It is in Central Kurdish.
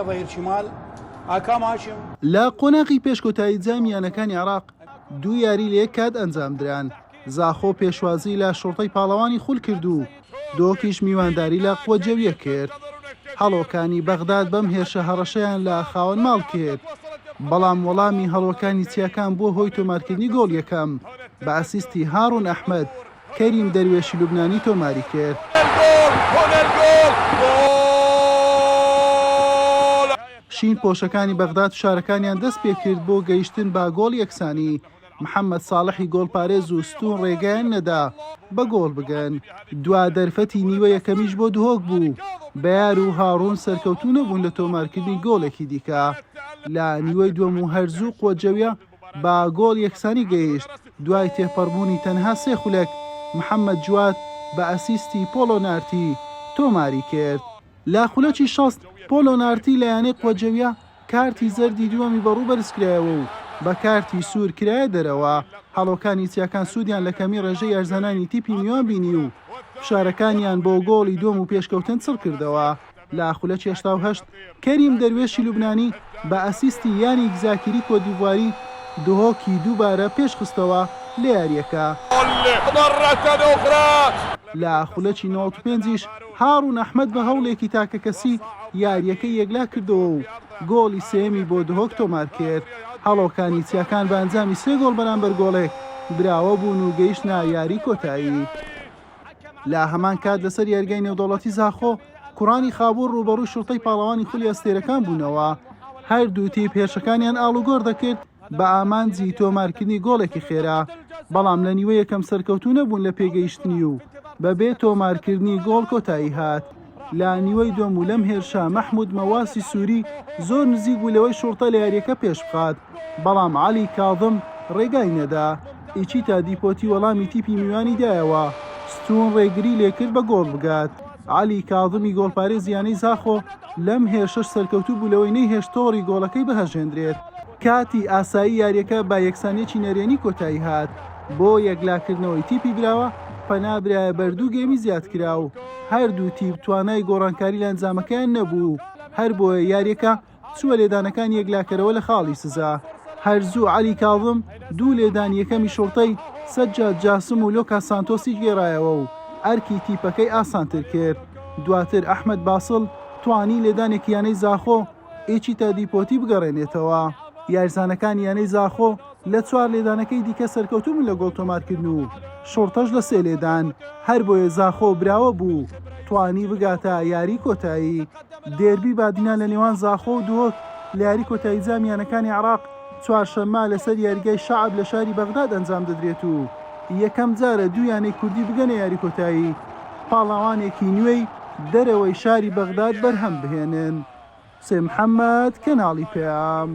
ظهير شمال ئاکام هاشم لە قۆناغی پێشکۆتایی جامیانەکانی عێراق دوو یاری لە یەک کات ئەنجام دران. زاخۆ پێشوازی لە شۆڕتەی پاڵەوانی خول کرد و دۆکیش میوانداری لە قووە جەویە کرد. هەڵۆکانی بەغداد بەم هێرشە هەڕەشەیان لە خاوەن ماڵ کرد، بەڵام وەڵامی هەڵۆکانی چیاکان بۆ هۆی تۆمارکردنی گۆڵ یەکەم بە ئەسیستی هاڕون ئەحمەد کەریم دەروێشی لوبنانی تۆماری کرد. شین پۆشەکانی بەغداد و شارەکانیان دەست پێ کرد بۆ گەیشتن با گۆڵ یەکسانی. محەممەد ساڵحی گۆڵپارێز و ستون ڕێگەیان نەدا بە گۆڵ بگەن. دوا دەرفەتی نیوە یەکەمیش بۆ دهۆک بوو. بەیار و هاڕون سەرکەوتو نەبوون لە تۆمارکردنی گۆڵێکی دیکە. لە نیوەی دووەم و هەرزوو قووەجەویە با گۆڵ یەکسانی گەیشت. دوای تێپەڕبوونی تەنها سێ خولەک محەممەد جواد بە ئەسیستی پۆلۆنارتی تۆماری کرد. لە خولەکی شەست پۆلۆنارتی لە یانەی قووەجەویە کارتی زەردی دووەمی بەڕوو بەرزکرایەوە و بە کارتی سوور کرایە دەرەوە. هەڵۆکانی چیاکان سوودیان لە کەمی ڕێژەی ئەرزانانی تیپی میوان بینی و شارەکانیان بۆ گۆڵی دووەم و پێشکەوتن چڕ کردەوە. لە خولەکی 88 کەریم دەروێشی لوبنانی بە ئەسیستی یانی گزاکیری کۆدیڤواری دهۆکی دووبارە پێشخستەوە لە یاریەکە. لە خولەکی 95ش هاڕون ئەحمەد بە هەوڵێکی تاکەکەسی یاریەکەی یەکلا کردەوە و گۆڵی سێمی بۆ دهۆک تۆمار کرد. هەڵۆکانی چیاکان بە ئەنجامی سێ گۆڵ بەرامبەر گۆڵێک براوە بوون و گەیشتنە یاری کۆتایی. لە هەمان کات لەسەر یاریگای نێودەوڵەتی زاخۆ کوڕانی خابوور ڕوبەڕووی شوڕتەی پاڵەوانی خولی ئەستێرەکان بوونەوە. هەردوو تیپ هێرشەکانیان ئاڵوگۆڕ دەکرد بە ئامانجی تۆمارکردنی گۆڵێکی خێرا، بەڵام لە نیوە یەکەم سەرکەوتو نەبوون لە پێگەیشتنی و بەبێ تۆمارکردنی گۆڵ کۆتایی هات. لە نیوەی دووەم و لەم هێرشە مەحموود مەواسی سووری زۆر نزیک بوو لەوەی شوڕتە لە یاریەکە پێش بخات، بەڵام عەلی کاظم ڕێگای نەدا. ئیچیتا دیپۆتی وەڵامی تیپی میوانی دایەوە، ستون ڕێگری لێکرد بە گۆڵ بگات. عەلی کاظمی گۆڵپارێز یانەی زاخۆ لەم هێرشەش سەرکەوتوو بوو لەوەی نەیهێشت تۆڕی گۆڵەکەی بەهەژێنرێت. کاتی ئاسایی یاریەکە با یەکسانیەکی نەرێنی کۆتایی هات. بۆ یەکلاکردنەوەی تیپی براوە پەنابرایە بەردوو گەیمی زیاد کرا و هەردوو تیپ توانای گۆڕانکاری لە ئەنجامەکەیان نەبوو. هەر بۆیە یاریەکە چووە لێدانەکان یەکلاکەرەوە لە خاڵی سزا. هەرزوو عەلی کاظم دوو لێدان یەکەمی شوڕتەی سەجاد جاسم و لۆکا سانتۆسی گێڕایەوە و ئەرکی تیپەکەی ئاسانتر کرد. دواتر ئەحمەد باسڵ توانی لێدانێکی یانەی زاخۆ ئیچیتا دیپۆتی بگەڕێنێتەوە. یارزانەکان یانەی زاخۆ لە چوار لێدانەکەی دیکە سەرکەوتوبوون لە گۆڵ تۆمارکردن و شوڕتەش لە سێ لێدان. هەر بۆیە زاخۆ براوە بوو توانی بگاتە یاری کۆتایی. دێربی بادینا لە نێوان زاخۆ و دهۆک لە یاری کۆتایی جامیانەکانی عێراق چوارشەممە لەسەر یاریگای شەعب لە شاری بەغداد ئەنجام دەدرێت و یەکەم جارە دوو یانەی کوردی بگەنە یاری کۆتایی، پاڵەوانێکی نوێی دەرەوەی شاری بەغداد بەرهەم بهێنن. سێ محەممەد، کەناڵی پێام.